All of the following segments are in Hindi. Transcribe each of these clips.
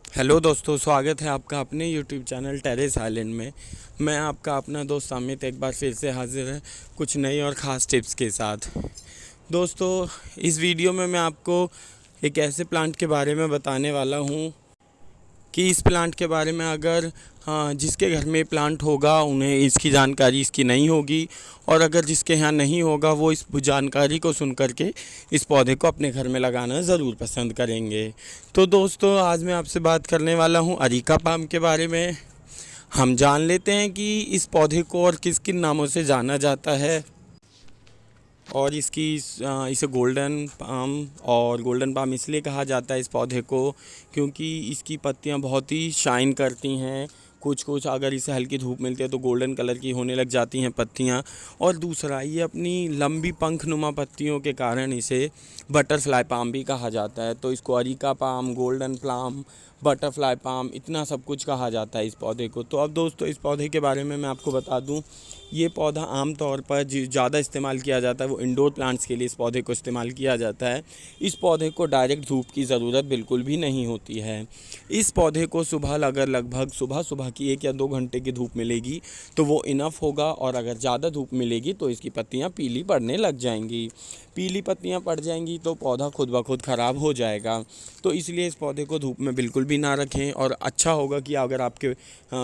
हेलो दोस्तों, स्वागत है आपका अपने यूट्यूब चैनल टेरेस आइलैंड में। मैं आपका अपना दोस्त अमित एक बार फिर से हाजिर है कुछ नई और ख़ास टिप्स के साथ। दोस्तों, इस वीडियो में मैं आपको एक ऐसे प्लांट के बारे में बताने वाला हूँ कि इस प्लांट के बारे में अगर जिसके घर में प्लांट होगा उन्हें इसकी जानकारी इसकी नहीं होगी, और अगर जिसके यहाँ नहीं होगा वो इस जानकारी को सुन कर के इस पौधे को अपने घर में लगाना ज़रूर पसंद करेंगे। तो दोस्तों, आज मैं आपसे बात करने वाला हूँ अरीका पाम के बारे में। हम जान लेते हैं कि इस पौधे को और किस किन नामों से जाना जाता है। और इसे गोल्डन पाम इसलिए कहा जाता है इस पौधे को क्योंकि इसकी पत्तियां बहुत ही शाइन करती हैं। कुछ अगर इसे हल्की धूप मिलती है तो गोल्डन कलर की होने लग जाती हैं पत्तियां। और दूसरा, ये अपनी लंबी पंखनुमा पत्तियों के कारण इसे बटरफ्लाई पाम भी कहा जाता है। तो इसको areca palm, golden palm, butterfly palm, इतना सब कुछ कहा जाता है इस पौधे को। तो अब दोस्तों, इस पौधे के बारे में मैं आपको बता दूं, ये पौधा आम तौर पर ज़्यादा इस्तेमाल किया जाता है वो इंडोर प्लांट्स के लिए इस पौधे को इस्तेमाल किया जाता है। इस पौधे को डायरेक्ट धूप की ज़रूरत बिल्कुल भी नहीं होती है। इस पौधे को अगर लगभग सुबह की 1 या 2 घंटे की धूप मिलेगी तो वो इनफ होगा, और अगर ज़्यादा धूप मिलेगी तो इसकी पत्तियाँ पीली पड़ने लग जाएंगी। पीली पत्तियाँ पड़ जाएंगी तो पौधा खुद ब खुद ख़राब हो जाएगा। तो इसलिए इस पौधे को धूप में बिल्कुल भी ना रखें। और अच्छा होगा कि अगर आपके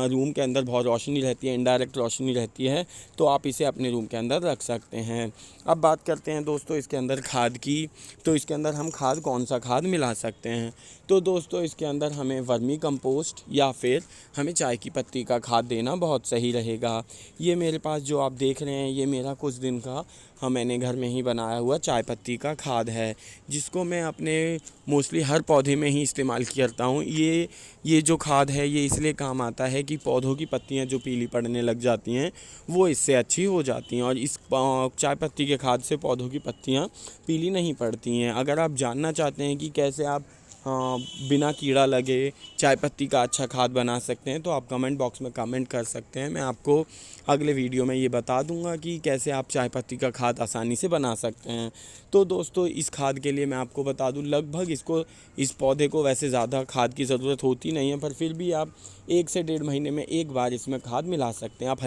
रूम के अंदर बहुत रोशनी रहती है, इनडायरेक्ट रोशनी रहती है, तो आप इसे अपने रूम के अंदर रख सकते हैं। अब बात करते हैं दोस्तों इसके अंदर खाद की। तो इसके अंदर हम कौन सा खाद मिला सकते हैं? तो दोस्तों, इसके अंदर हमें वर्मी कंपोस्ट या फिर हमें चाय की पत्ती का खाद देना बहुत सही रहेगा। ये मेरे पास जो आप देख रहे हैं, ये मेरा कुछ दिन का मैंने घर में ही बनाया हुआ चाय पत्ती का खाद है, जिसको मैं अपने मोस्टली हर पौधे में ही इस्तेमाल करता हूँ। ये जो खाद है ये इसलिए काम आता है कि पौधों की पत्तियाँ जो पीली पड़ने लग जाती हैं वो इससे अच्छी हो जाती हैं, और इस चाय पत्ती के खाद से पौधों की पत्तियाँ पीली नहीं पड़ती हैं। अगर आप जानना चाहते हैं कि कैसे आप बिना कीड़ा लगे चाय पत्ती का अच्छा खाद बना सकते हैं, तो आप कमेंट बॉक्स में कमेंट कर सकते हैं। मैं आपको अगले वीडियो में ये बता दूंगा कि कैसे आप चाय पत्ती का खाद आसानी से बना सकते हैं। तो दोस्तों, इस खाद के लिए मैं आपको बता दूं, लगभग इस पौधे को वैसे ज़्यादा खाद की ज़रूरत होती नहीं है, पर फिर भी आप 1 से 1.5 महीने में एक बार इसमें खाद मिला सकते हैं। आप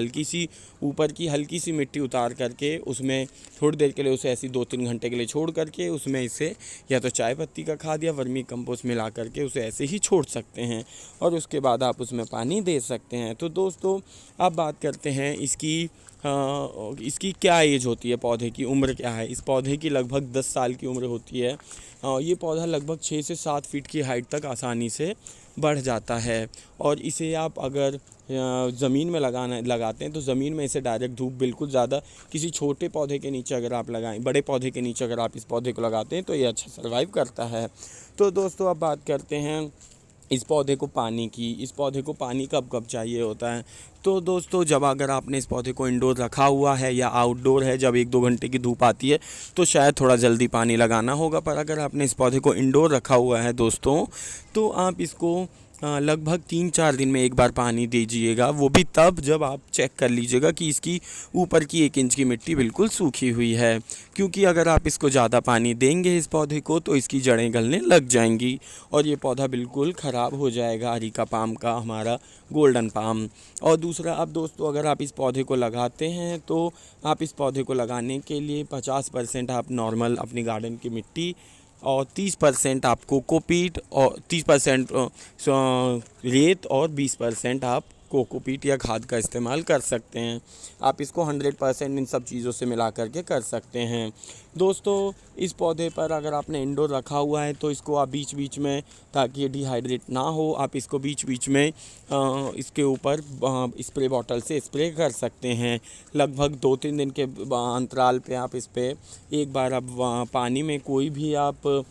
ऊपर की हल्की सी मिट्टी उतार करके उसमें थोड़ी देर के लिए उसे ऐसी 2-3 घंटे के लिए छोड़ करके उसमें इसे या तो चाय पत्ती का खाद या वर्मी कंपोस्ट मिला करके उसे ऐसे ही छोड़ सकते हैं, और उसके बाद आप उसमें पानी दे सकते हैं। तो दोस्तों, अब बात करते हैं इसकी क्या एज होती है, पौधे की उम्र क्या है। इस पौधे की लगभग 10 साल की उम्र होती है। ये पौधा लगभग 6 से 7 फीट की हाइट तक आसानी से बढ़ जाता है। और इसे आप अगर ज़मीन में लगाते हैं तो ज़मीन में इसे डायरेक्ट धूप बिल्कुल ज़्यादा किसी छोटे पौधे के नीचे अगर आप लगाएं, बड़े पौधे के नीचे अगर आप इस पौधे को लगाते हैं तो ये अच्छा सर्वाइव करता है। तो दोस्तों, अब बात करते हैं इस पौधे को पानी की। इस पौधे को पानी कब चाहिए होता है? तो दोस्तों, जब अगर आपने इस पौधे को इंडोर रखा हुआ है या आउटडोर है, जब 1-2 घंटे की धूप आती है तो शायद थोड़ा जल्दी पानी लगाना होगा। पर अगर आपने इस पौधे को इंडोर रखा हुआ है दोस्तों, तो आप इसको लगभग 3-4 दिन में एक बार पानी दीजिएगा। वो भी तब जब आप चेक कर लीजिएगा कि इसकी ऊपर की 1 इंच की मिट्टी बिल्कुल सूखी हुई है, क्योंकि अगर आप इसको ज़्यादा पानी देंगे इस पौधे को तो इसकी जड़ें गलने लग जाएंगी और ये पौधा बिल्कुल ख़राब हो जाएगा, अरीका पाम का, हमारा गोल्डन पाम। और दूसरा, अब दोस्तों, अगर आप इस पौधे को लगाते हैं तो आप इस पौधे को लगाने के लिए 50% आप नॉर्मल अपनी गार्डन की मिट्टी और 30% आप कोकोपीट और 30% रेत और 20% आप कोकोपीट या खाद का इस्तेमाल कर सकते हैं। आप इसको 100% इन सब चीज़ों से मिला करके कर सकते हैं। दोस्तों, इस पौधे पर अगर आपने इंडोर रखा हुआ है तो इसको आप बीच बीच में, ताकि ये डिहाइड्रेट ना हो, आप इसको बीच बीच में इसके ऊपर स्प्रे बॉटल से स्प्रे कर सकते हैं। लगभग 2-3 दिन के अंतराल पे आप इस पर एक बार आप पानी में कोई भी आप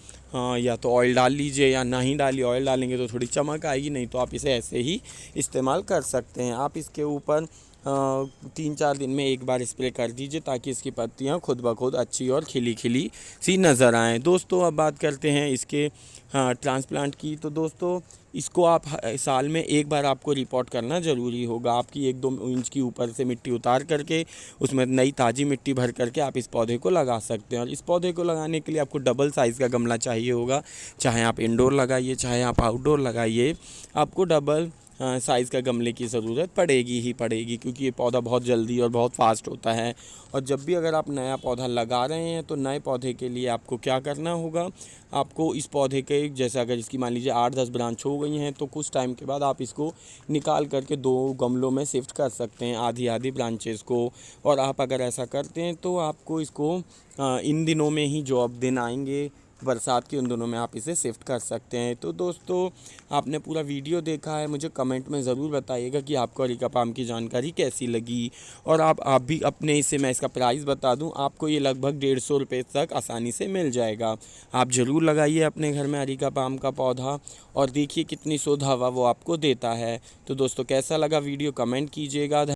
या तो ऑयल डाल लीजिए या ना ही डालिए। ऑयल डालेंगे तो थोड़ी चमक आएगी, नहीं तो आप इसे ऐसे ही इस्तेमाल कर सकते हैं। आप इसके ऊपर 3-4 दिन में एक बार स्प्रे कर दीजिए ताकि इसकी पत्तियाँ खुद ब खुद अच्छी और खिली खिली सी नज़र आएँ। दोस्तों अब बात करते हैं इसके ट्रांसप्लांट की। तो दोस्तों इसको आप साल में एक बार आपको रिपोर्ट करना ज़रूरी होगा। आपकी 1-2 इंच की ऊपर से मिट्टी उतार करके उसमें नई ताज़ी मिट्टी भर करके आप इस पौधे को लगा सकते हैं। और इस पौधे को लगाने के लिए आपको डबल साइज़ का गमला चाहिए होगा। चाहे आप इंडोर लगाइए, चाहे आप आउटडोर लगाइए, आपको डबल साइज़ का गमले की ज़रूरत पड़ेगी ही पड़ेगी, क्योंकि ये पौधा बहुत जल्दी और बहुत फास्ट होता है। और जब भी अगर आप नया पौधा लगा रहे हैं तो नए पौधे के लिए आपको क्या करना होगा, आपको इस पौधे के जैसे अगर इसकी मान लीजिए 8-10 ब्रांच हो गई हैं तो कुछ टाइम के बाद आप इसको निकाल करके 2 गमलों में शिफ्ट कर सकते हैं, आधी आधी ब्रांचेस को। और आप अगर ऐसा करते हैं तो आपको इसको इन दिनों में ही जो अब दिन आएंगे बरसात के, उन दोनों में आप इसे शिफ्ट कर सकते हैं। तो दोस्तों आपने पूरा वीडियो देखा है, मुझे कमेंट में ज़रूर बताइएगा कि आपको अरेका पाम की जानकारी कैसी लगी। और आप भी अपने इससे, मैं इसका प्राइस बता दूं, आपको ये लगभग 150 रुपये तक आसानी से मिल जाएगा। आप ज़रूर लगाइए अपने घर में अरेका पाम का पौधा और देखिए कितनी शुद्ध हवा वो आपको देता है। तो दोस्तों कैसा लगा वीडियो कमेंट कीजिएगा।